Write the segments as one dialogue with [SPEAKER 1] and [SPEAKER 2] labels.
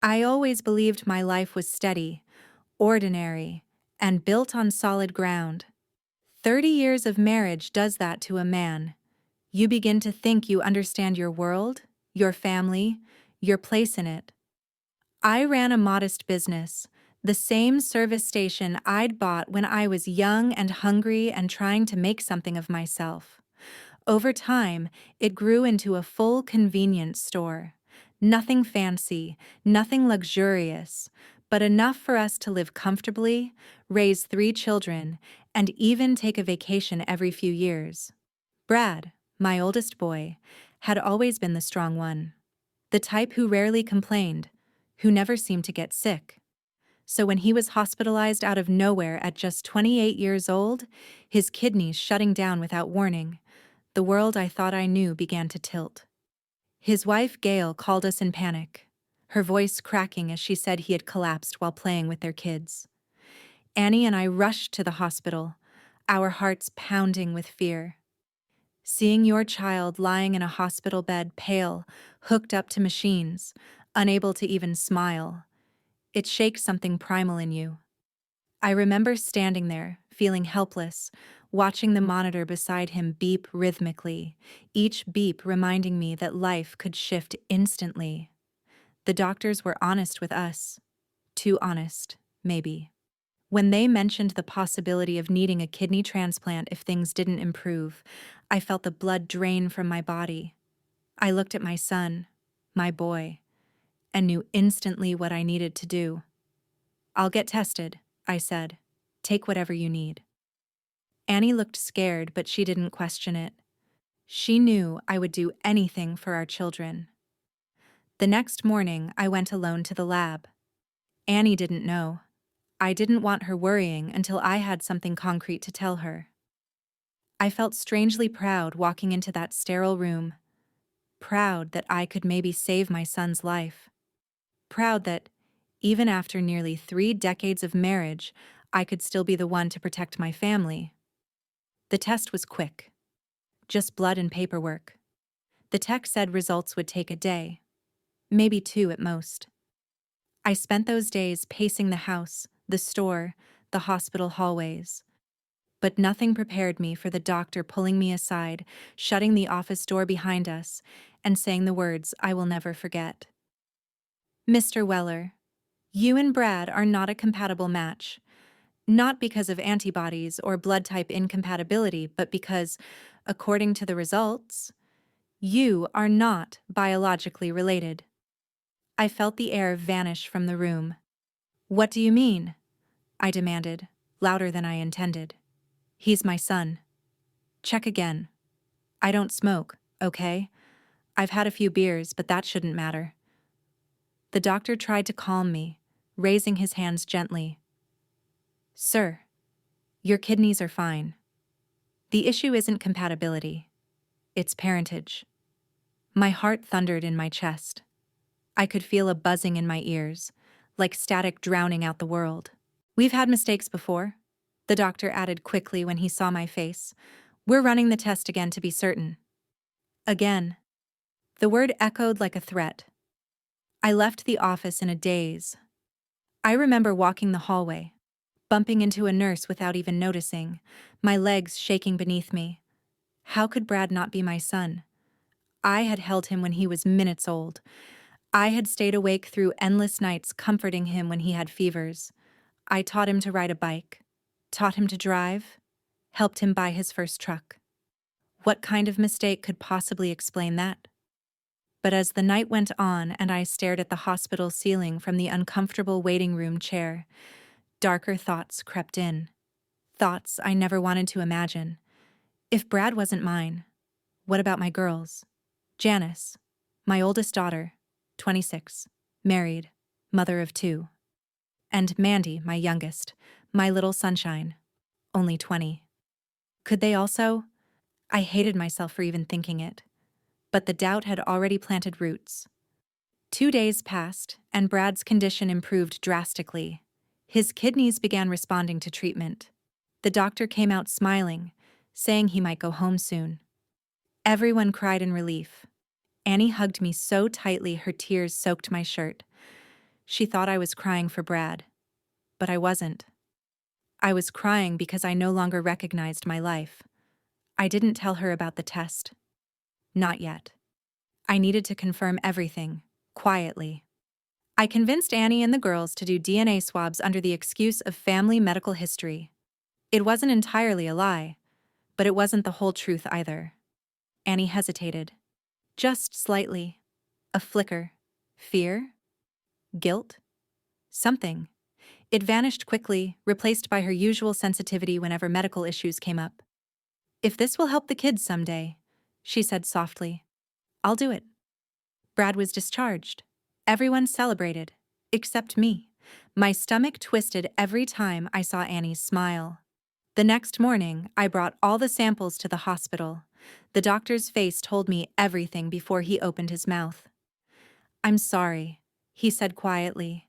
[SPEAKER 1] I always believed my life was steady, ordinary, and built on solid ground. 30 years of marriage does that to a man. You begin to think you understand your world, your family, your place in it. I ran a modest business, the same service station I'd bought when I was young and hungry and trying to make something of myself. Over time, it grew into a full convenience store. Nothing fancy, nothing luxurious, but enough for us to live comfortably, raise 3 children, and even take a vacation every few years. Brad, my oldest boy, had always been the strong one. The type who rarely complained, who never seemed to get sick. So when he was hospitalized out of nowhere at just 28 years old, his kidneys shutting down without warning, the world I thought I knew began to tilt. His wife, Gail, called us in panic, her voice cracking as she said he had collapsed while playing with their kids. Annie and I rushed to the hospital, our hearts pounding with fear. Seeing your child lying in a hospital bed, pale, hooked up to machines, unable to even smile, it shakes something primal in you. I remember standing there, feeling helpless, watching the monitor beside him beep rhythmically, each beep reminding me that life could shift instantly. The doctors were honest with us. Too honest, maybe. When they mentioned the possibility of needing a kidney transplant if things didn't improve, I felt the blood drain from my body. I looked at my son, my boy, and knew instantly what I needed to do. "I'll get tested," I said. "Take whatever you need." Annie looked scared, but she didn't question it. She knew I would do anything for our children. The next morning, I went alone to the lab. Annie didn't know. I didn't want her worrying until I had something concrete to tell her. I felt strangely proud walking into that sterile room. Proud that I could maybe save my son's life. Proud that, even after nearly 3 decades of marriage, I could still be the one to protect my family. The test was quick. Just blood and paperwork. The tech said results would take a day. Maybe 2 at most. I spent those days pacing the house, the store, the hospital hallways. But nothing prepared me for the doctor pulling me aside, shutting the office door behind us, and saying the words I will never forget. "Mr. Weller, you and Brad are not a compatible match. Not because of antibodies or blood type incompatibility, but because, according to the results, you are not biologically related." I felt the air vanish from the room. "What do you mean?" I demanded, louder than I intended. "He's my son." "Check again. I don't smoke, okay? I've had a few beers, but that shouldn't matter." The doctor tried to calm me, raising his hands gently. "Sir, your kidneys are fine. The issue isn't compatibility. It's parentage." My heart thundered in my chest. I could feel a buzzing in my ears, like static drowning out the world. "We've had mistakes before," the doctor added quickly when he saw my face. "We're running the test again to be certain." Again. The word echoed like a threat. I left the office in a daze. I remember walking the hallway, bumping into a nurse without even noticing, my legs shaking beneath me. How could Brad not be my son? I had held him when he was minutes old. I had stayed awake through endless nights comforting him when he had fevers. I taught him to ride a bike, taught him to drive, helped him buy his first truck. What kind of mistake could possibly explain that? But as the night went on and I stared at the hospital ceiling from the uncomfortable waiting room chair, darker thoughts crept in. Thoughts I never wanted to imagine. If Brad wasn't mine, what about my girls? Janice, my oldest daughter, 26, married, mother of 2. And Mandy, my youngest, my little sunshine, only 20. Could they also? I hated myself for even thinking it. But the doubt had already planted roots. 2 days passed, and Brad's condition improved drastically. His kidneys began responding to treatment. The doctor came out smiling, saying he might go home soon. Everyone cried in relief. Annie hugged me so tightly her tears soaked my shirt. She thought I was crying for Brad, but I wasn't. I was crying because I no longer recognized my life. I didn't tell her about the test. Not yet. I needed to confirm everything, quietly. I convinced Annie and the girls to do DNA swabs under the excuse of family medical history. It wasn't entirely a lie, but it wasn't the whole truth either. Annie hesitated. Just slightly. A flicker. Fear? Guilt? Something. It vanished quickly, replaced by her usual sensitivity whenever medical issues came up. "If this will help the kids someday," she said softly, "I'll do it." Brad was discharged. Everyone celebrated, except me. My stomach twisted every time I saw Annie's smile. The next morning, I brought all the samples to the hospital. The doctor's face told me everything before he opened his mouth. "I'm sorry," he said quietly.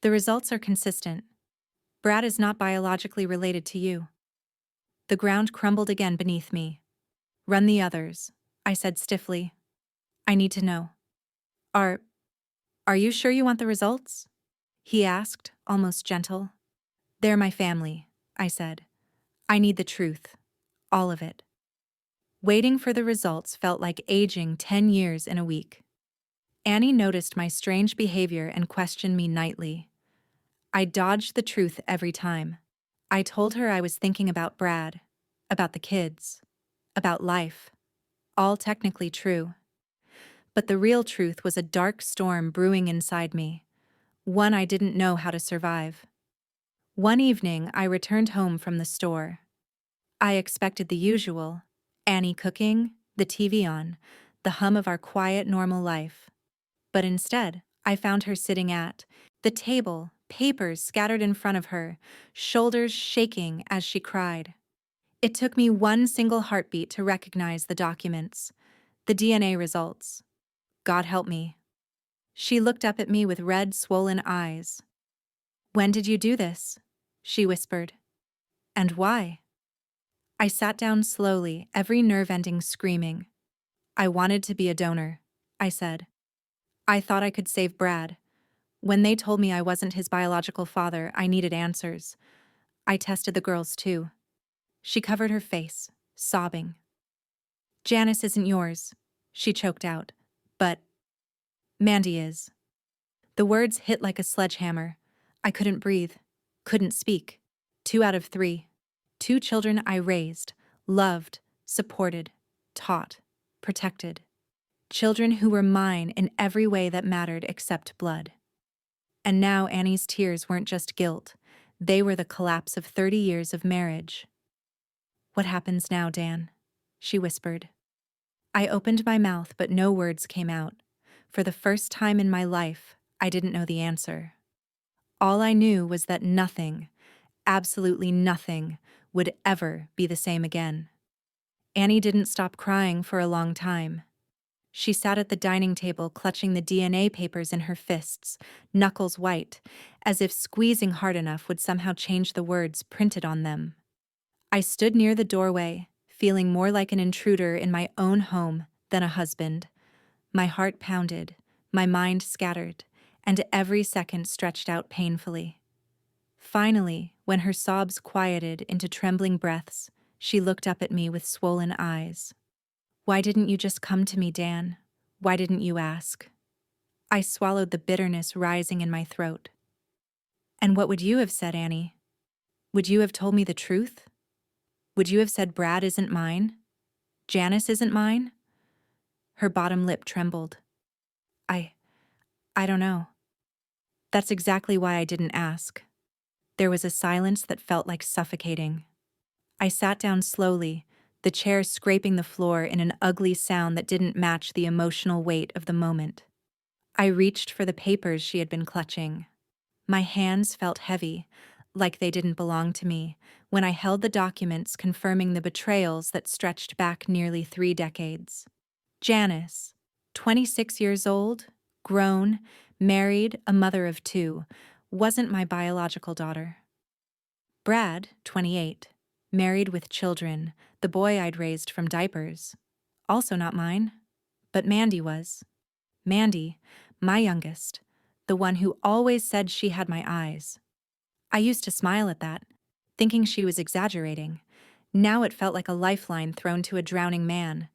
[SPEAKER 1] "The results are consistent. Brad is not biologically related to you." The ground crumbled again beneath me. "Run the others," I said stiffly. "I need to know." Are you sure you want the results?" he asked, almost gentle. "They're my family," I said. "I need the truth. All of it." Waiting for the results felt like aging 10 years in a week. Annie noticed my strange behavior and questioned me nightly. I dodged the truth every time. I told her I was thinking about Brad, about the kids, about life. All technically true. But the real truth was a dark storm brewing inside me, one I didn't know how to survive. One evening, I returned home from the store. I expected the usual: Annie cooking, the TV on, the hum of our quiet, normal life. But instead, I found her sitting at the table, papers scattered in front of her, shoulders shaking as she cried. It took me one single heartbeat to recognize the documents, the DNA results. God help me. She looked up at me with red, swollen eyes. "When did you do this?" she whispered. "And why?" I sat down slowly, every nerve ending screaming. "I wanted to be a donor," I said. "I thought I could save Brad. When they told me I wasn't his biological father, I needed answers. I tested the girls too." She covered her face, sobbing. "Janice isn't yours," she choked out. "But Mandy is." The words hit like a sledgehammer. I couldn't breathe, couldn't speak. 2 out of 3. 2 children I raised, loved, supported, taught, protected. Children who were mine in every way that mattered except blood. And now Annie's tears weren't just guilt. They were the collapse of 30 years of marriage. "What happens now, Dan?" she whispered. I opened my mouth, but no words came out. For the first time in my life, I didn't know the answer. All I knew was that nothing, absolutely nothing, would ever be the same again. Annie didn't stop crying for a long time. She sat at the dining table clutching the DNA papers in her fists, knuckles white, as if squeezing hard enough would somehow change the words printed on them. I stood near the doorway, feeling more like an intruder in my own home than a husband. My heart pounded, my mind scattered, and every second stretched out painfully. Finally, when her sobs quieted into trembling breaths, she looked up at me with swollen eyes. "Why didn't you just come to me, Dan? Why didn't you ask?" I swallowed the bitterness rising in my throat. "And what would you have said, Annie? Would you have told me the truth? Would you have said Brad isn't mine? Janice isn't mine?" Her bottom lip trembled. I don't know. That's exactly why I didn't ask." There was a silence that felt like suffocating. I sat down slowly, the chair scraping the floor in an ugly sound that didn't match the emotional weight of the moment. I reached for the papers she had been clutching. My hands felt heavy, like they didn't belong to me, when I held the documents confirming the betrayals that stretched back nearly 3 decades. Janice, 26 years old, grown, married, a mother of 2, wasn't my biological daughter. Brad, 28, married with children, the boy I'd raised from diapers. Also not mine. But Mandy was. Mandy, my youngest, the one who always said she had my eyes. I used to smile at that, thinking she was exaggerating. Now it felt like a lifeline thrown to a drowning man.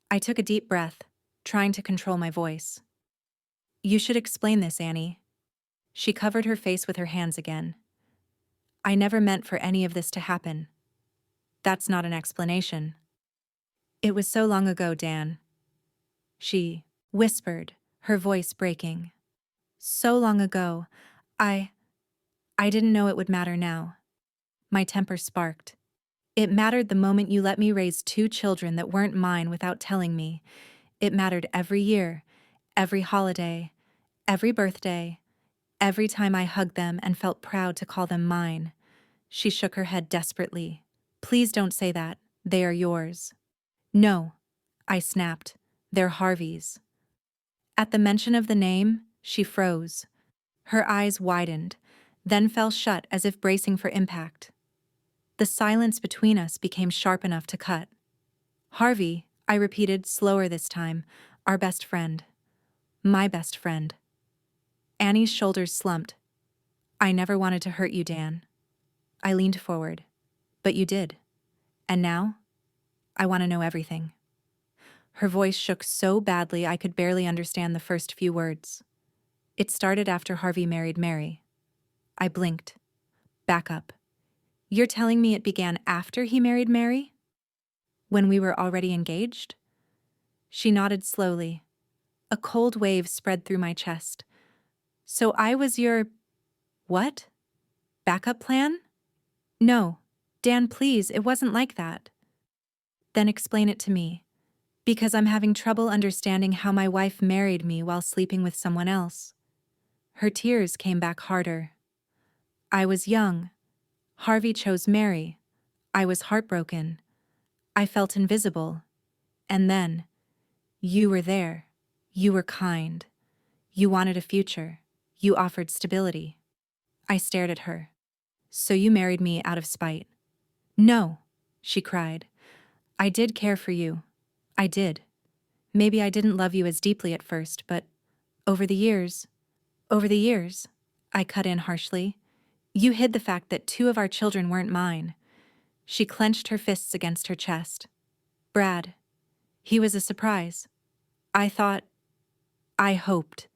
[SPEAKER 1] I took a deep breath, trying to control my voice. You should explain this, Annie. She covered her face with her hands again. I never meant for any of this to happen. That's not an explanation. It was so long ago, Dan. She whispered, her voice breaking. So long ago, I didn't know it would matter now. My temper sparked. It mattered the moment you let me raise 2 children that weren't mine without telling me. It mattered every year, every holiday, every birthday, every time I hugged them and felt proud to call them mine. She shook her head desperately. Please don't say that. They are yours. No, I snapped. They're Harvey's. At the mention of the name, she froze. Her eyes widened, then fell shut as if bracing for impact. The silence between us became sharp enough to cut. Harvey, I repeated, slower this time, our best friend. My best friend. Annie's shoulders slumped. I never wanted to hurt you, Dan. I leaned forward. But you did. And now? I want to know everything. Her voice shook so badly I could barely understand the first few words. It started after Harvey married Mary. I blinked. Back up. You're telling me it began after he married Mary? When we were already engaged? She nodded slowly. A cold wave spread through my chest. So I was your... what? Backup plan? No. Dan, please, it wasn't like that. Then explain it to me. Because I'm having trouble understanding how my wife married me while sleeping with someone else. Her tears came back harder. I was young. Harvey chose Mary. I was heartbroken. I felt invisible. And then, you were there. You were kind. You wanted a future. You offered stability. I stared at her. So you married me out of spite. No, she cried. I did care for you. I did. Maybe I didn't love you as deeply at first, but over the years, I cut in harshly. You hid the fact that 2 of our children weren't mine. She clenched her fists against her chest. Brad. He was a surprise. I hoped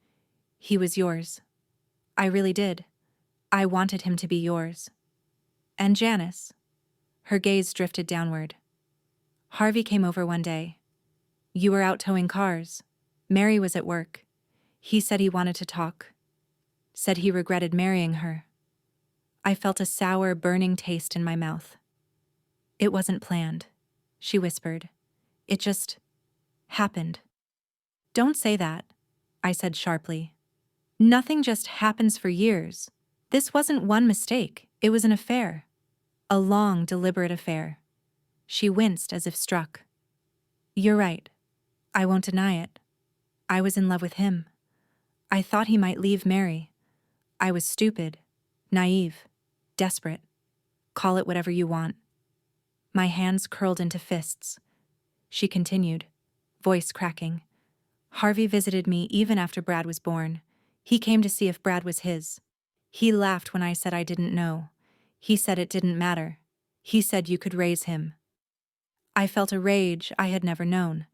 [SPEAKER 1] he was yours. I really did. I wanted him to be yours. And Janice. Her gaze drifted downward. Harvey came over one day. You were out towing cars. Mary was at work. He said he wanted to talk. Said he regretted marrying her. I felt a sour, burning taste in my mouth. It wasn't planned, she whispered. It just happened. Don't say that, I said sharply. Nothing just happens for years. This wasn't one mistake, it was an affair. A long, deliberate affair. She winced as if struck. You're right. I won't deny it. I was in love with him. I thought he might leave Mary. I was stupid, naive, desperate. Call it whatever you want. My hands curled into fists. She continued, voice cracking. Harvey visited me even after Brad was born. He came to see if Brad was his. He laughed when I said I didn't know. He said it didn't matter. He said you could raise him. I felt a rage I had never known.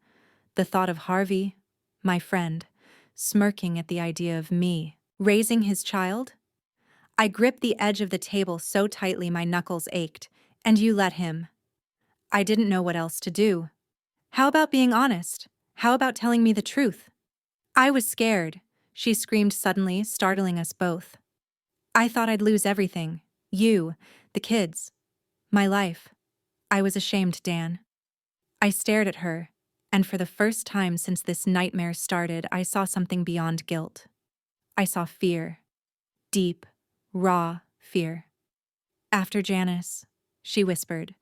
[SPEAKER 1] The thought of Harvey, my friend, smirking at the idea of me raising his child? I gripped the edge of the table so tightly my knuckles ached, and you let him. I didn't know what else to do. How about being honest? How about telling me the truth? I was scared, she screamed suddenly, startling us both. I thought I'd lose everything. You, the kids, my life. I was ashamed, Dan. I stared at her, and for the first time since this nightmare started, I saw something beyond guilt. I saw fear. Deep, raw fear. After Janice, she whispered,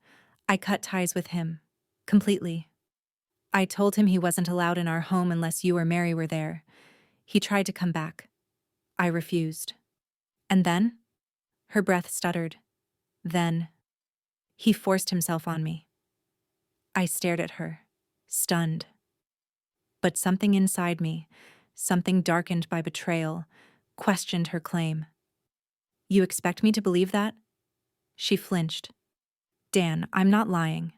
[SPEAKER 1] I cut ties with him. Completely. I told him he wasn't allowed in our home unless you or Mary were there. He tried to come back. I refused. And then? Her breath stuttered. Then. He forced himself on me. I stared at her, stunned. But something inside me, something darkened by betrayal, questioned her claim. You expect me to believe that? She flinched. Dan, I'm not lying.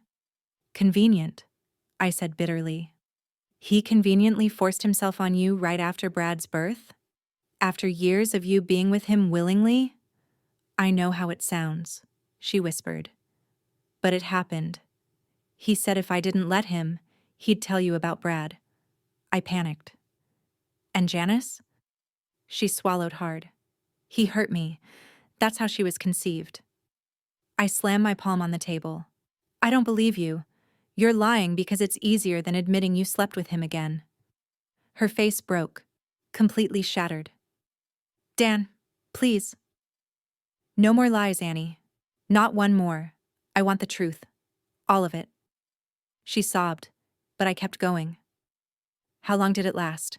[SPEAKER 1] Convenient, I said bitterly. He conveniently forced himself on you right after Brad's birth? After years of you being with him willingly? I know how it sounds, she whispered. But it happened. He said if I didn't let him, he'd tell you about Brad. I panicked. And Janice? She swallowed hard. He hurt me. That's how she was conceived. I slammed my palm on the table. I don't believe you. You're lying because it's easier than admitting you slept with him again. Her face broke, completely shattered. Dan, please. No more lies, Annie. Not one more. I want the truth. All of it. She sobbed, but I kept going. How long did it last?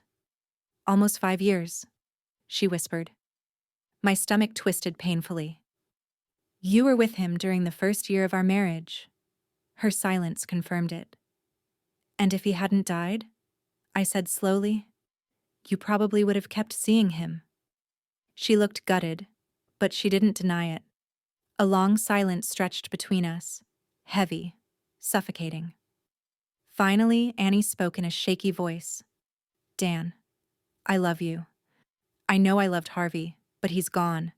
[SPEAKER 1] Almost 5 years, she whispered. My stomach twisted painfully. You were with him during the first year of our marriage. Her silence confirmed it. And if he hadn't died, I said slowly, you probably would have kept seeing him. She looked gutted, but she didn't deny it. A long silence stretched between us, heavy, suffocating. Finally, Annie spoke in a shaky voice. Dan, I love you. I know I loved Harvey, but he's gone.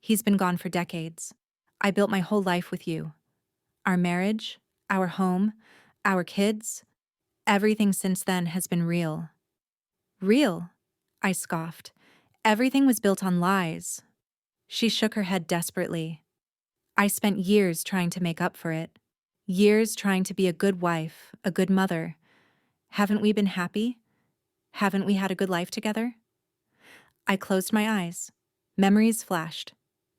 [SPEAKER 1] He's been gone for decades. I built my whole life with you. Our marriage, our home, our kids, everything since then has been real. Real? I scoffed. Everything was built on lies. She shook her head desperately. I spent years trying to make up for it. Years trying to be a good wife, a good mother. Haven't we been happy? Haven't we had a good life together? I closed my eyes. Memories flashed.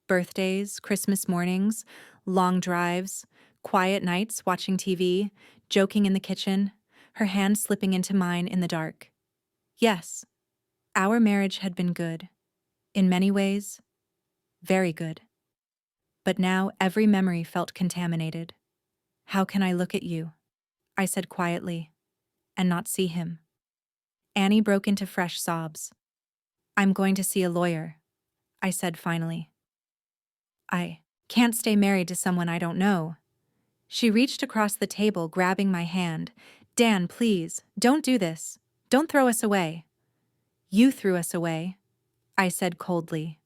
[SPEAKER 1] Birthdays, Christmas mornings, long drives, quiet nights watching TV, joking in the kitchen, her hand slipping into mine in the dark. Yes, our marriage had been good. In many ways, very good. But now every memory felt contaminated. How can I look at you? I said quietly, and not see him? Annie broke into fresh sobs. I'm going to see a lawyer, I said finally. I can't stay married to someone I don't know. She reached across the table, grabbing my hand. Dan, please, don't do this. Don't throw us away. You threw us away, I said coldly.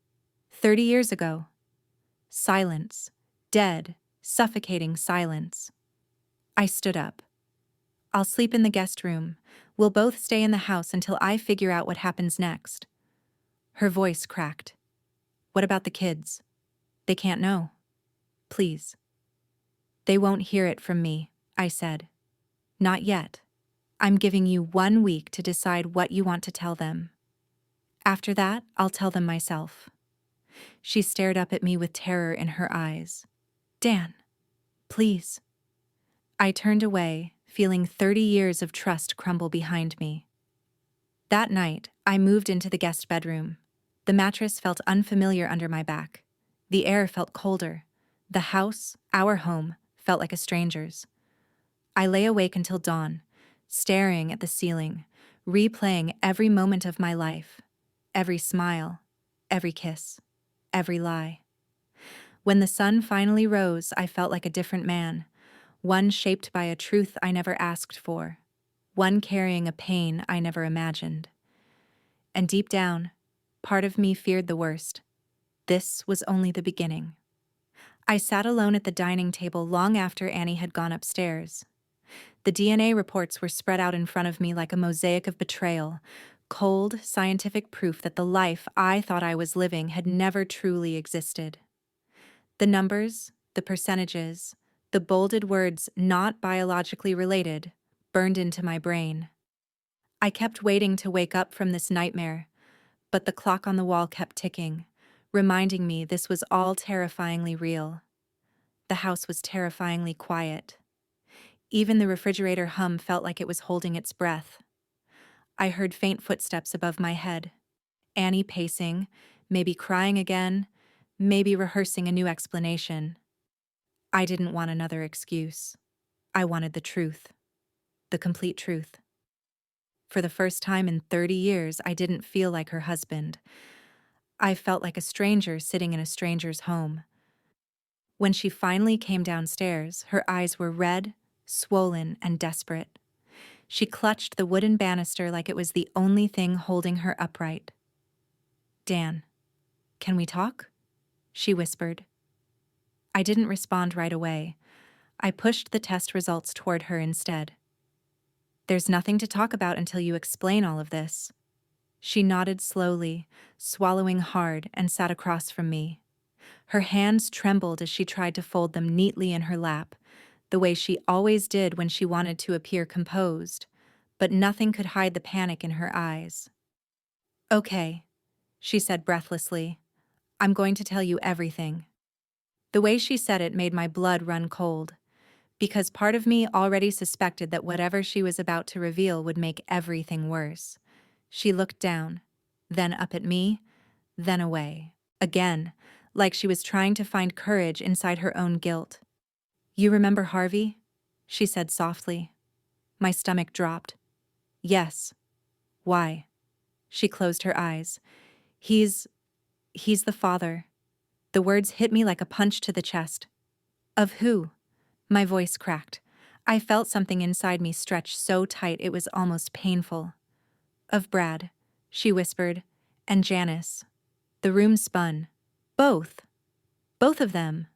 [SPEAKER 1] 30 years ago. Silence. Dead, suffocating silence. I stood up. I'll sleep in the guest room. We'll both stay in the house until I figure out what happens next. Her voice cracked. What about the kids? They can't know. Please. They won't hear it from me, I said. Not yet. I'm giving you 1 week to decide what you want to tell them. After that, I'll tell them myself. She stared up at me with terror in her eyes. Dan, please. I turned away, feeling 30 years of trust crumble behind me. That night, I moved into the guest bedroom. The mattress felt unfamiliar under my back. The air felt colder. The house, our home, felt like a stranger's. I lay awake until dawn, staring at the ceiling, replaying every moment of my life, every smile, every kiss, every lie. When the sun finally rose, I felt like a different man, one shaped by a truth I never asked for, one carrying a pain I never imagined. And deep down, part of me feared the worst. This was only the beginning. I sat alone at the dining table long after Annie had gone upstairs. The DNA reports were spread out in front of me like a mosaic of betrayal, cold, scientific proof that the life I thought I was living had never truly existed. The numbers, the percentages, the bolded words "not biologically related" burned into my brain. I kept waiting to wake up from this nightmare, but the clock on the wall kept ticking, reminding me this was all terrifyingly real. The house was terrifyingly quiet. Even the refrigerator hum felt like it was holding its breath. I heard faint footsteps above my head. Annie pacing, maybe crying again, maybe rehearsing a new explanation. I didn't want another excuse. I wanted the truth. The complete truth. For the first time in 30 years, I didn't feel like her husband. I felt like a stranger sitting in a stranger's home. When she finally came downstairs, her eyes were red, swollen, and desperate. She clutched the wooden banister like it was the only thing holding her upright. "Dan, can we talk?" she whispered. I didn't respond right away. I pushed the test results toward her instead. "There's nothing to talk about until you explain all of this." She nodded slowly, swallowing hard, and sat across from me. Her hands trembled as she tried to fold them neatly in her lap, the way she always did when she wanted to appear composed, but nothing could hide the panic in her eyes. "Okay," she said breathlessly. "I'm going to tell you everything." The way she said it made my blood run cold, because part of me already suspected that whatever she was about to reveal would make everything worse. She looked down, then up at me, then away. Again, like she was trying to find courage inside her own guilt. "You remember Harvey?" she said softly. My stomach dropped. "Yes." "Why?" She closed her eyes. He's the father." The words hit me like a punch to the chest. "Of who?" My voice cracked. I felt something inside me stretch so tight it was almost painful. "Of Brad," she whispered, "and Janice." The room spun. "Both. Both of them."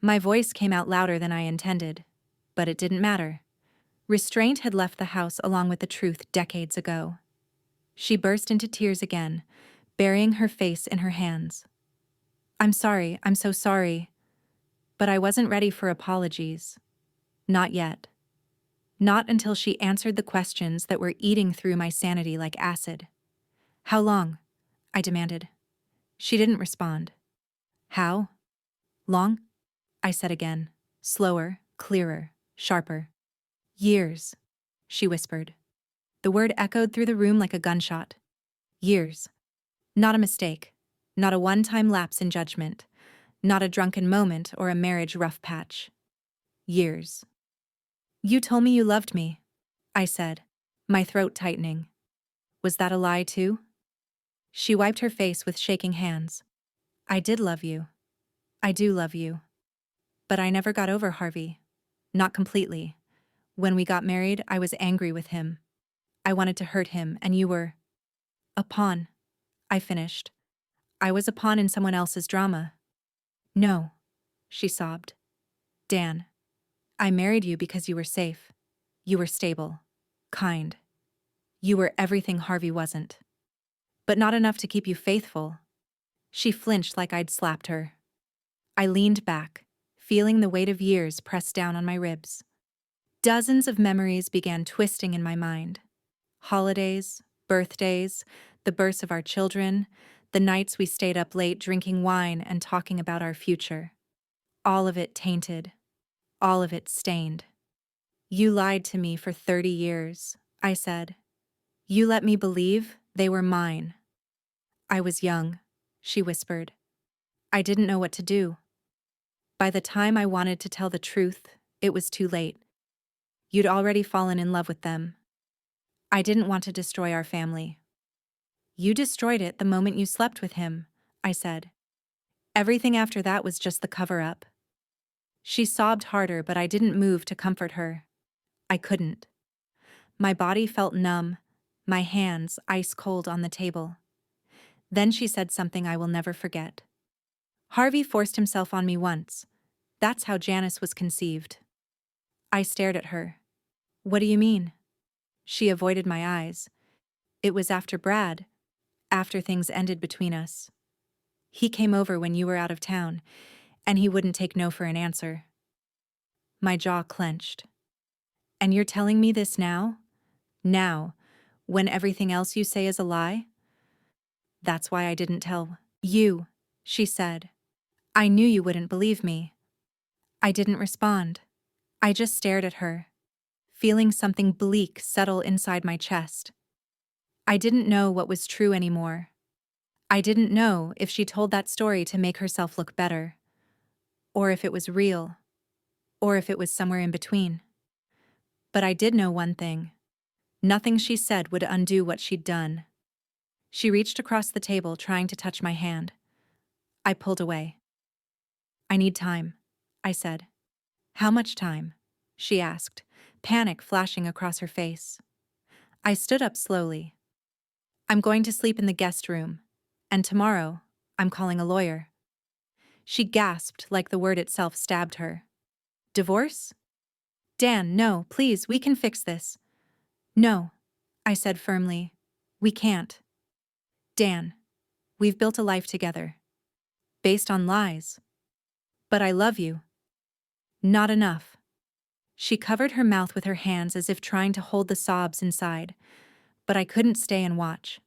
[SPEAKER 1] My voice came out louder than I intended, but it didn't matter. Restraint had left the house along with the truth decades ago. She burst into tears again, burying her face in her hands. "I'm sorry, I'm so sorry." But I wasn't ready for apologies. Not yet. Not until she answered the questions that were eating through my sanity like acid. "How long?" I demanded. She didn't respond. "How long?" I said again, slower, clearer, sharper. "Years," she whispered. The word echoed through the room like a gunshot. Years. Not a mistake. Not a one-time lapse in judgment. Not a drunken moment or a marriage rough patch. Years. "You told me you loved me," I said, my throat tightening. "Was that a lie too?" She wiped her face with shaking hands. "I did love you. I do love you. But I never got over Harvey. Not completely. When we got married, I was angry with him. I wanted to hurt him, and you were a pawn," I finished. "I was a pawn in someone else's drama." "No," she sobbed. "Dan, I married you because you were safe. You were stable. Kind. You were everything Harvey wasn't. But not enough to keep you faithful." She flinched like I'd slapped her. I leaned back, feeling the weight of years press down on my ribs. Dozens of memories began twisting in my mind. Holidays, birthdays, the births of our children, the nights we stayed up late drinking wine and talking about our future. All of it tainted. All of it stained. "You lied to me for 30 years, I said. "You let me believe they were mine." "I was young," she whispered. "I didn't know what to do. By the time I wanted to tell the truth, it was too late. You'd already fallen in love with them. I didn't want to destroy our family." "You destroyed it the moment you slept with him," I said. "Everything after that was just the cover-up." She sobbed harder, but I didn't move to comfort her. I couldn't. My body felt numb, my hands ice cold on the table. Then she said something I will never forget. "Harvey forced himself on me once. That's how Janice was conceived." I stared at her. "What do you mean?" She avoided my eyes. "It was after Brad, after things ended between us. He came over when you were out of town, and he wouldn't take no for an answer." My jaw clenched. "And you're telling me this now? Now, when everything else you say is a lie?" "That's why I didn't tell you," she said. "I knew you wouldn't believe me." I didn't respond. I just stared at her, feeling something bleak settle inside my chest. I didn't know what was true anymore. I didn't know if she told that story to make herself look better, or if it was real, or if it was somewhere in between. But I did know one thing. Nothing she said would undo what she'd done. She reached across the table, trying to touch my hand. I pulled away. I need time, I said. How much time? She asked, panic flashing across her face. I stood up slowly. I'm going to sleep in the guest room, and tomorrow, I'm calling a lawyer. She gasped like the word itself stabbed her. Divorce? Dan, no, please, we can fix this. No, I said firmly. We can't. Dan, we've built a life together. Based on lies. But I love you. Not enough. She covered her mouth with her hands as if trying to hold the sobs inside, but I couldn't stay and watch.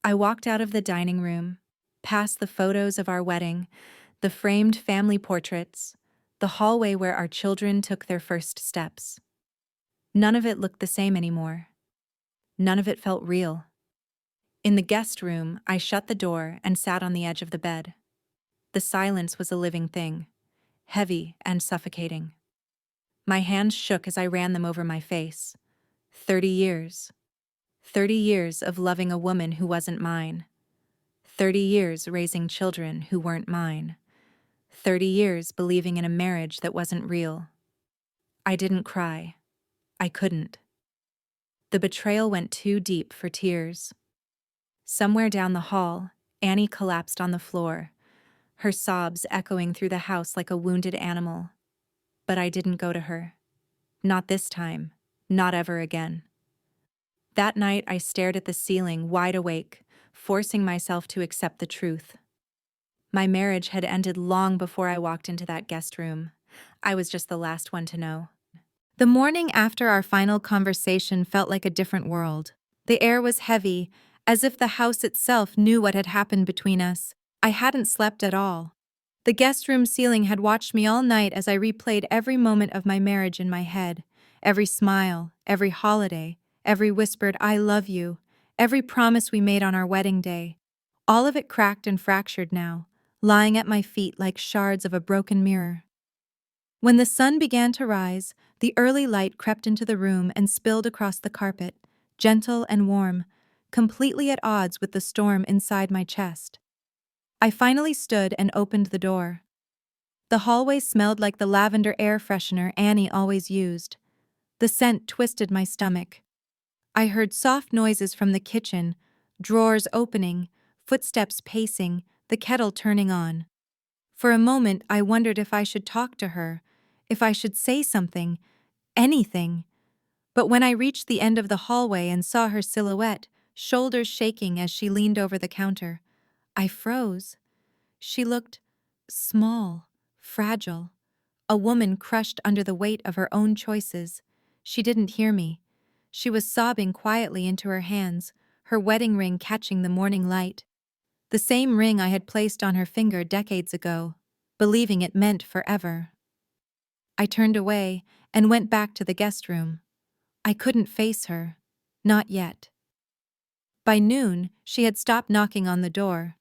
[SPEAKER 1] I walked out of the dining room, past the photos of our wedding, the framed family portraits, the hallway where our children took their first steps. None of it looked the same anymore. None of it felt real. In the guest room, I shut the door and sat on the edge of the bed. The silence was a living thing, heavy and suffocating. My hands shook as I ran them over my face. 30 years. 30 years of loving a woman who wasn't mine. 30 years raising children who weren't mine. 30 years believing in a marriage that wasn't real. I didn't cry. I couldn't. The betrayal went too deep for tears. Somewhere down the hall, Annie collapsed on the floor, her sobs echoing through the house like a wounded animal. But I didn't go to her. Not this time. Not ever again. That night I stared at the ceiling, wide awake, forcing myself to accept the truth. My marriage had ended long before I walked into that guest room. I was just the last one to know. The morning after our final conversation felt like a different world. The air was heavy, as if the house itself knew what had happened between us. I hadn't slept at all. The guest room ceiling had watched me all night as I replayed every moment of my marriage in my head. Every smile, every holiday, every whispered "I love you," every promise we made on our wedding day. All of it cracked and fractured now, lying at my feet like shards of a broken mirror. When the sun began to rise, the early light crept into the room and spilled across the carpet, gentle and warm, completely at odds with the storm inside my chest. I finally stood and opened the door. The hallway smelled like the lavender air freshener Annie always used. The scent twisted my stomach. I heard soft noises from the kitchen, drawers opening, footsteps pacing, the kettle turning on. For a moment, I wondered if I should talk to her, if I should say something, anything. But when I reached the end of the hallway and saw her silhouette, shoulders shaking as she leaned over the counter, I froze. She looked small, fragile, a woman crushed under the weight of her own choices. She didn't hear me. She was sobbing quietly into her hands, her wedding ring catching the morning light. The same ring I had placed on her finger decades ago, believing it meant forever. I turned away and went back to the guest room. I couldn't face her. Not yet. By noon, she had stopped knocking on the door.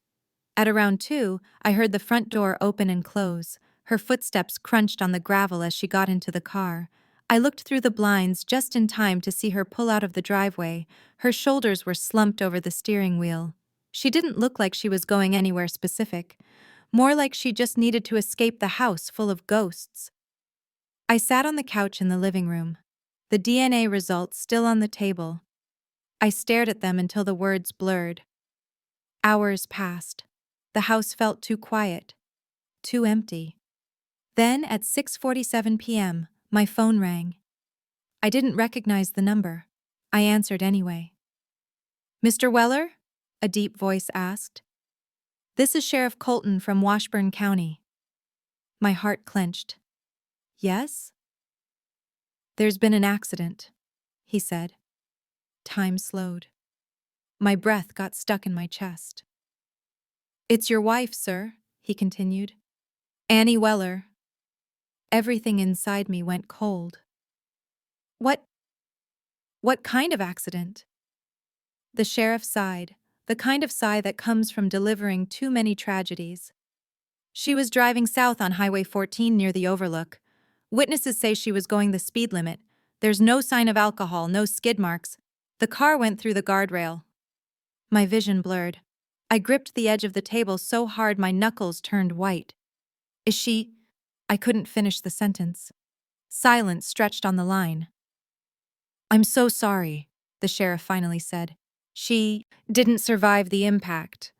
[SPEAKER 1] At around 2, I heard the front door open and close. Her footsteps crunched on the gravel as she got into the car. I looked through the blinds just in time to see her pull out of the driveway. Her shoulders were slumped over the steering wheel. She didn't look like she was going anywhere specific, more like she just needed to escape the house full of ghosts. I sat on the couch in the living room, the DNA results still on the table. I stared at them until the words blurred. Hours passed. The house felt too quiet, too empty. Then, at 6:47 p.m., my phone rang. I didn't recognize the number. I answered anyway. "Mr. Weller?" a deep voice asked. "This is Sheriff Colton from Washburn County." My heart clenched. "Yes?" "There's been an accident," he said. Time slowed. My breath got stuck in my chest. "It's your wife, sir," he continued. "Annie Weller." Everything inside me went cold. What kind of accident?" The sheriff sighed, the kind of sigh that comes from delivering too many tragedies. "She was driving south on Highway 14 near the Overlook. Witnesses say she was going the speed limit. There's no sign of alcohol, no skid marks. The car went through the guardrail." My vision blurred. I gripped the edge of the table so hard my knuckles turned white. Is she... I couldn't finish the sentence. Silence stretched on the line. I'm so sorry, the sheriff finally said. She didn't survive the impact.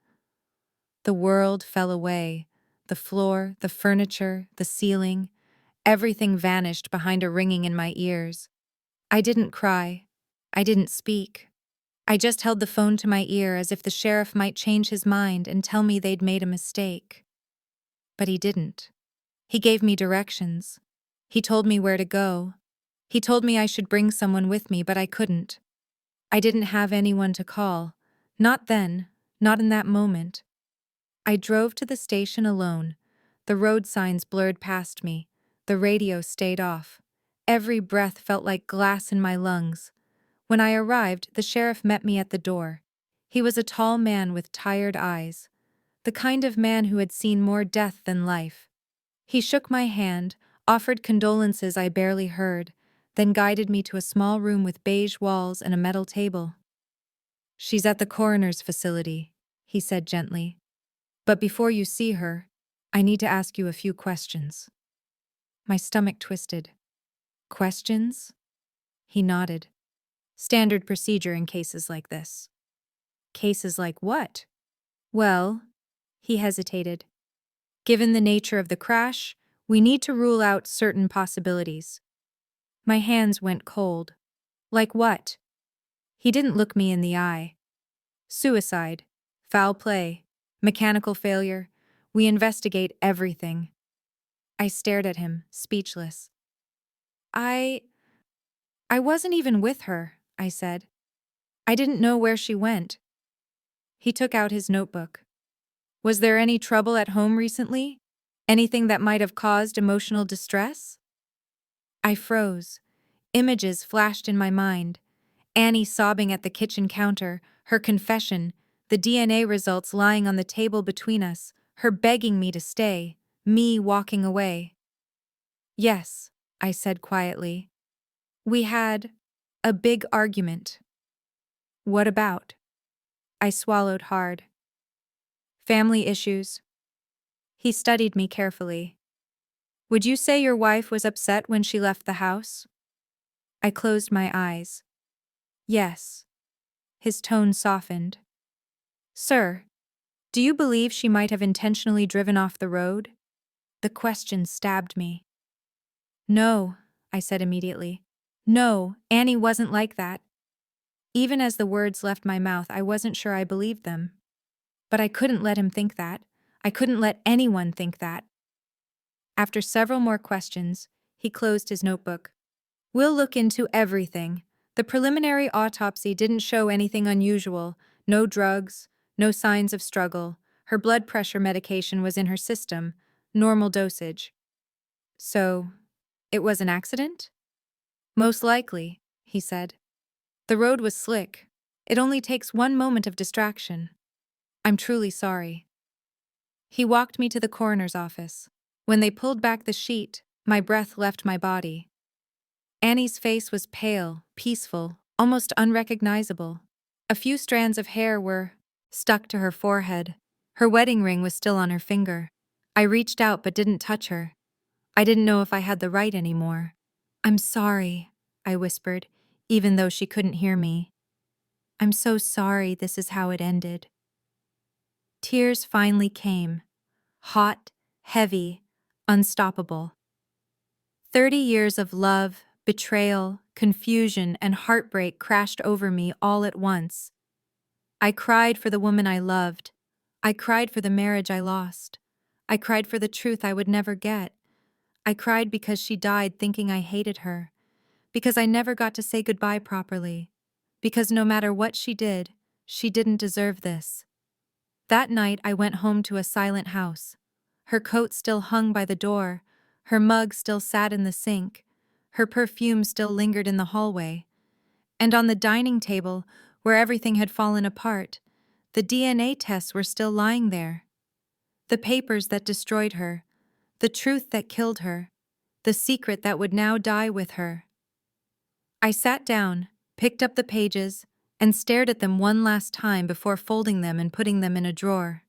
[SPEAKER 1] The world fell away. The floor, the furniture, the ceiling, everything vanished behind a ringing in my ears. I didn't cry. I didn't speak. I just held the phone to my ear as if the sheriff might change his mind and tell me they'd made a mistake. But he didn't. He gave me directions. He told me where to go. He told me I should bring someone with me, but I couldn't. I didn't have anyone to call. Not then, not in that moment. I drove to the station alone. The road signs blurred past me. The radio stayed off. Every breath felt like glass in my lungs. When I arrived, the sheriff met me at the door. He was a tall man with tired eyes, the kind of man who had seen more death than life. He shook my hand, offered condolences I barely heard, then guided me to a small room with beige walls and a metal table. She's at the coroner's facility, he said gently. But before you see her, I need to ask you a few questions. My stomach twisted. Questions? He nodded. Standard procedure in cases like this. Cases like what? Well, he hesitated. Given the nature of the crash, we need to rule out certain possibilities. My hands went cold. Like what? He didn't look me in the eye. Suicide, foul play, mechanical failure. We investigate everything. I stared at him, speechless. I wasn't even with her, I said. I didn't know where she went. He took out his notebook. Was there any trouble at home recently? Anything that might have caused emotional distress? I froze. Images flashed in my mind. Annie sobbing at the kitchen counter, her confession, the DNA results lying on the table between us, her begging me to stay, me walking away. Yes, I said quietly. We had a big argument. What about? I swallowed hard. Family issues. He studied me carefully. Would you say your wife was upset when she left the house? I closed my eyes. Yes. His tone softened. Sir, do you believe she might have intentionally driven off the road? The question stabbed me. No, I said immediately. No, Annie wasn't like that. Even as the words left my mouth, I wasn't sure I believed them. But I couldn't let him think that. I couldn't let anyone think that. After several more questions, he closed his notebook. We'll look into everything. The preliminary autopsy didn't show anything unusual. No drugs, no signs of struggle. Her blood pressure medication was in her system, normal dosage. So, it was an accident? Most likely, he said. The road was slick. It only takes one moment of distraction. I'm truly sorry. He walked me to the coroner's office. When they pulled back the sheet, my breath left my body. Annie's face was pale, peaceful, almost unrecognizable. A few strands of hair were stuck to her forehead. Her wedding ring was still on her finger. I reached out but didn't touch her. I didn't know if I had the right anymore. I'm sorry, I whispered, even though she couldn't hear me. I'm so sorry this is how it ended. Tears finally came. Hot, heavy, unstoppable. 30 years of love, betrayal, confusion, and heartbreak crashed over me all at once. I cried for the woman I loved. I cried for the marriage I lost. I cried for the truth I would never get. I cried because she died thinking I hated her. Because I never got to say goodbye properly. Because no matter what she didn't deserve this. That night I went home to a silent house. Her coat still hung by the door. Her mug still sat in the sink. Her perfume still lingered in the hallway. And on the dining table, where everything had fallen apart, the DNA tests were still lying there. The papers that destroyed her, the truth that killed her, the secret that would now die with her. I sat down, picked up the pages, and stared at them one last time before folding them and putting them in a drawer.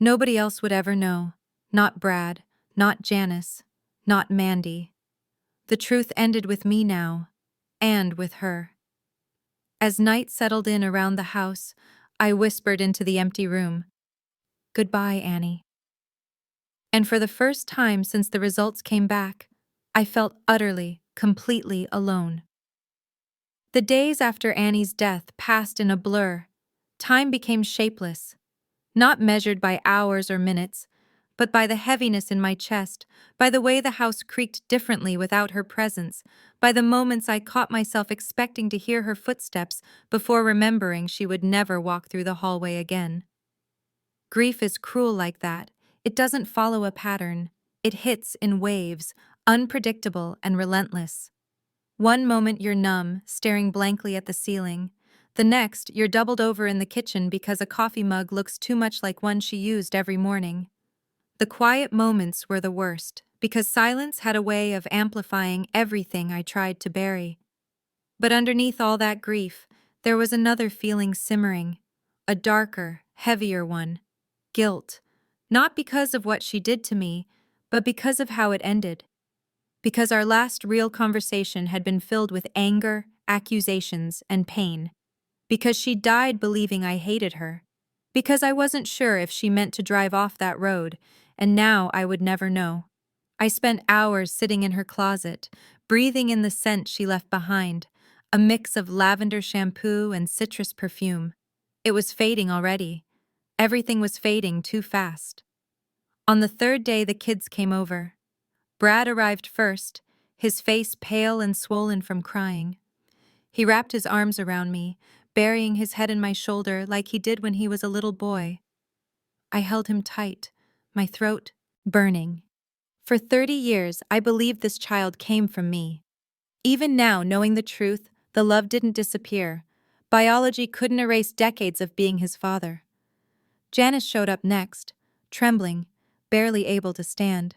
[SPEAKER 1] Nobody else would ever know. Not Brad, not Janice, not Mandy. The truth ended with me now, and with her. As night settled in around the house, I whispered into the empty room, "Goodbye, Annie." And for the first time since the results came back, I felt utterly, completely alone. The days after Annie's death passed in a blur. Time became shapeless, not measured by hours or minutes, but by the heaviness in my chest, by the way the house creaked differently without her presence, by the moments I caught myself expecting to hear her footsteps before remembering she would never walk through the hallway again. Grief is cruel like that. It doesn't follow a pattern. It hits in waves, unpredictable and relentless. One moment you're numb, staring blankly at the ceiling. The next, you're doubled over in the kitchen because a coffee mug looks too much like one she used every morning. The quiet moments were the worst, because silence had a way of amplifying everything I tried to bury. But underneath all that grief, there was another feeling simmering, a darker, heavier one. Guilt. Not because of what she did to me, but because of how it ended. Because our last real conversation had been filled with anger, accusations, and pain. Because she died believing I hated her. Because I wasn't sure if she meant to drive off that road, and now I would never know. I spent hours sitting in her closet, breathing in the scent she left behind, a mix of lavender shampoo and citrus perfume. It was fading already. Everything was fading too fast. On the third day, the kids came over. Brad arrived first, his face pale and swollen from crying. He wrapped his arms around me, burying his head in my shoulder like he did when he was a little boy. I held him tight, my throat burning. For 30 years, I believed this child came from me. Even now, knowing the truth, the love didn't disappear. Biology couldn't erase decades of being his father. Janice showed up next, trembling, barely able to stand.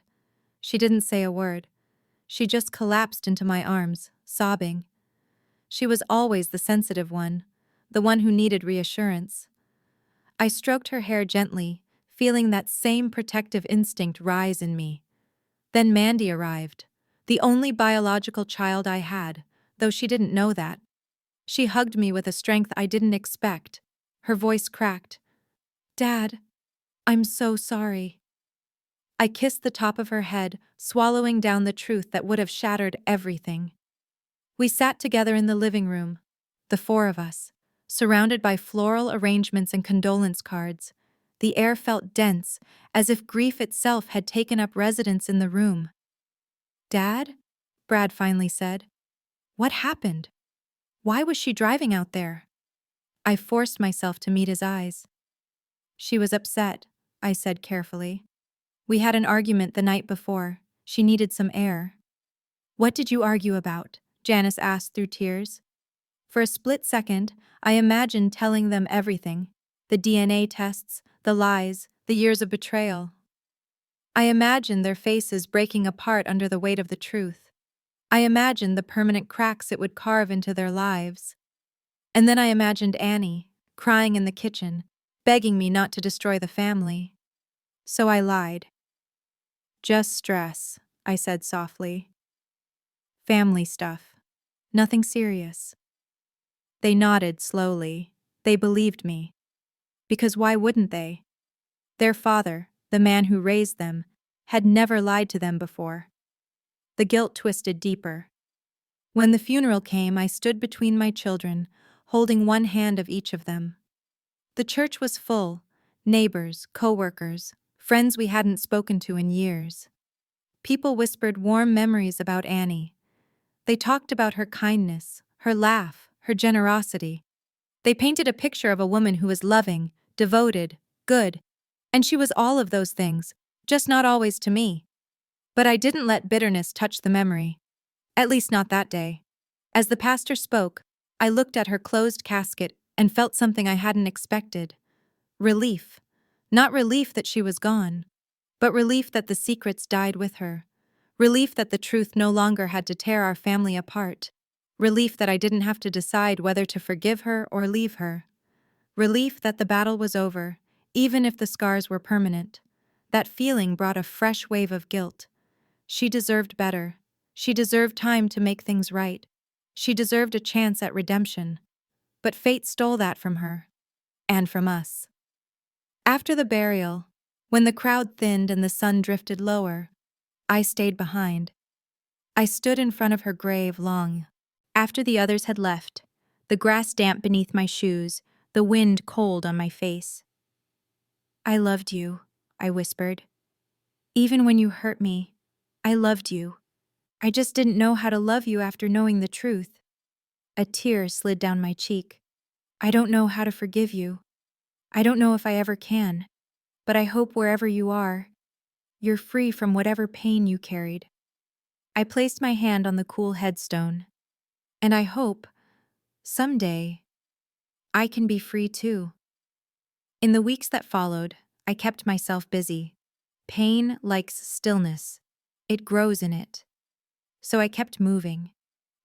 [SPEAKER 1] She didn't say a word. She just collapsed into my arms, sobbing. She was always the sensitive one, the one who needed reassurance. I stroked her hair gently, feeling that same protective instinct rise in me. Then Mandy arrived, the only biological child I had, though she didn't know that. She hugged me with a strength I didn't expect. Her voice cracked. "Dad, I'm so sorry." I kissed the top of her head, swallowing down the truth that would have shattered everything. We sat together in the living room, the four of us, surrounded by floral arrangements and condolence cards. The air felt dense, as if grief itself had taken up residence in the room. "Dad?" Brad finally said. "What happened? Why was she driving out there?" I forced myself to meet his eyes. "She was upset," I said carefully. "We had an argument the night before. She needed some air." "What did you argue about?" Janice asked through tears. For a split second, I imagined telling them everything. The DNA tests, the lies, the years of betrayal. I imagined their faces breaking apart under the weight of the truth. I imagined the permanent cracks it would carve into their lives. And then I imagined Annie, crying in the kitchen, begging me not to destroy the family. So I lied. "Just stress," I said softly. "Family stuff. Nothing serious." They nodded slowly. They believed me. Because why wouldn't they? Their father, the man who raised them, had never lied to them before. The guilt twisted deeper. When the funeral came, I stood between my children, holding one hand of each of them. The church was full, neighbors, co-workers, friends we hadn't spoken to in years. People whispered warm memories about Annie. They talked about her kindness, her laugh, her generosity. They painted a picture of a woman who was loving, devoted, good, and she was all of those things, just not always to me. But I didn't let bitterness touch the memory. At least not that day. As the pastor spoke, I looked at her closed casket and felt something I hadn't expected. Relief. Not relief that she was gone, but relief that the secrets died with her. Relief that the truth no longer had to tear our family apart. Relief that I didn't have to decide whether to forgive her or leave her. Relief that the battle was over, even if the scars were permanent. That feeling brought a fresh wave of guilt. She deserved better. She deserved time to make things right. She deserved a chance at redemption. But fate stole that from her. And from us. After the burial, when the crowd thinned and the sun drifted lower, I stayed behind. I stood in front of her grave long. After the others had left, the grass damp beneath my shoes, the wind cold on my face. I loved you, I whispered. Even when you hurt me, I loved you. I just didn't know how to love you after knowing the truth. A tear slid down my cheek. I don't know how to forgive you. I don't know if I ever can. But I hope wherever you are, you're free from whatever pain you carried. I placed my hand on the cool headstone. And I hope, someday, I can be free too. In the weeks that followed, I kept myself busy. Pain likes stillness. It grows in it. So I kept moving.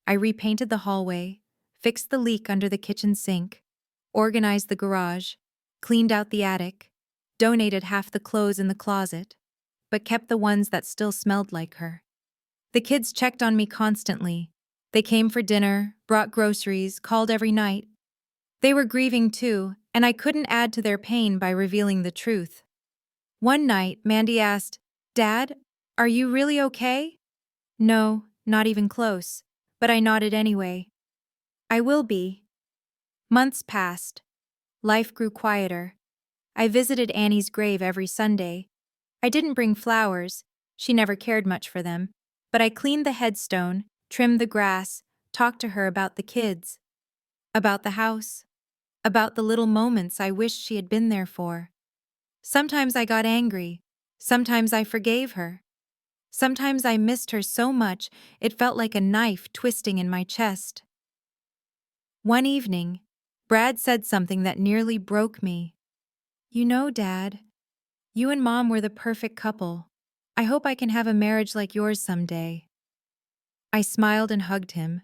[SPEAKER 1] I repainted the hallway, fixed the leak under the kitchen sink, organized the garage, cleaned out the attic, donated half the clothes in the closet, but kept the ones that still smelled like her. The kids checked on me constantly. They came for dinner, brought groceries, called every night. They were grieving too, and I couldn't add to their pain by revealing the truth. One night, Mandy asked, "Dad, are you really okay?" No, not even close, but I nodded anyway. I will be. Months passed. Life grew quieter. I visited Annie's grave every Sunday. I didn't bring flowers, she never cared much for them, but I cleaned the headstone, trimmed the grass, talked to her about the kids, about the house, about the little moments I wished she had been there for. Sometimes I got angry. Sometimes I forgave her. Sometimes I missed her so much it felt like a knife twisting in my chest. One evening, Brad said something that nearly broke me. "You know, Dad, you and Mom were the perfect couple. I hope I can have a marriage like yours someday." I smiled and hugged him.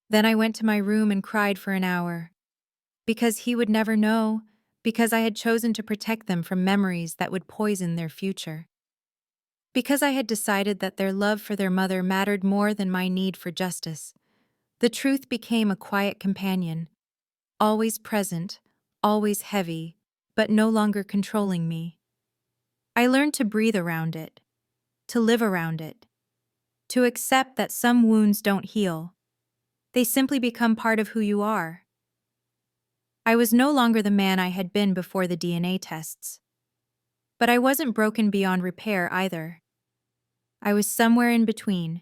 [SPEAKER 1] Then I went to my room and cried for an hour. Because he would never know, because I had chosen to protect them from memories that would poison their future. Because I had decided that their love for their mother mattered more than my need for justice. The truth became a quiet companion, always present, always heavy, but no longer controlling me. I learned to breathe around it, to live around it, to accept that some wounds don't heal. They simply become part of who you are. I was no longer the man I had been before the DNA tests. But I wasn't broken beyond repair either. I was somewhere in between,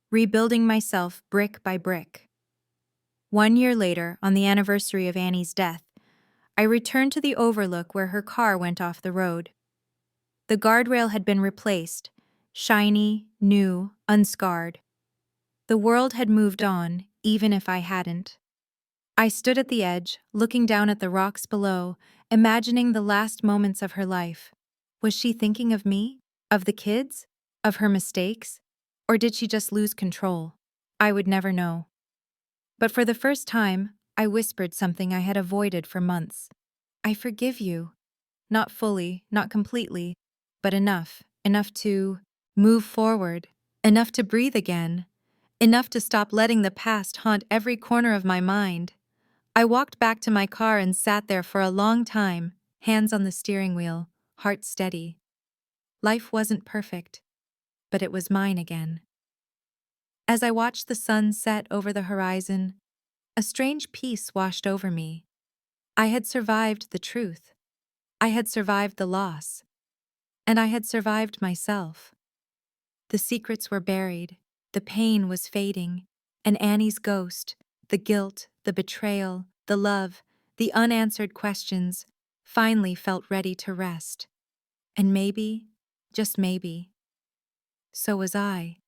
[SPEAKER 1] rebuilding myself brick by brick. 1 year later, on the anniversary of Annie's death, I returned to the overlook where her car went off the road. The guardrail had been replaced, shiny, new, unscarred. The world had moved on, even if I hadn't. I stood at the edge, looking down at the rocks below, imagining the last moments of her life. Was she thinking of me? Of the kids? Of her mistakes? Or did she just lose control? I would never know. But for the first time, I whispered something I had avoided for months. "I forgive you." Not fully, not completely, but enough to move forward, enough to breathe again, enough to stop letting the past haunt every corner of my mind. I walked back to my car and sat there for a long time, hands on the steering wheel, heart steady. Life wasn't perfect, but it was mine again. As I watched the sun set over the horizon, a strange peace washed over me. I had survived the truth. I had survived the loss. And I had survived myself. The secrets were buried, the pain was fading, and Annie's ghost, the guilt, the betrayal, the love, the unanswered questions, finally felt ready to rest. And maybe, just maybe, so was I.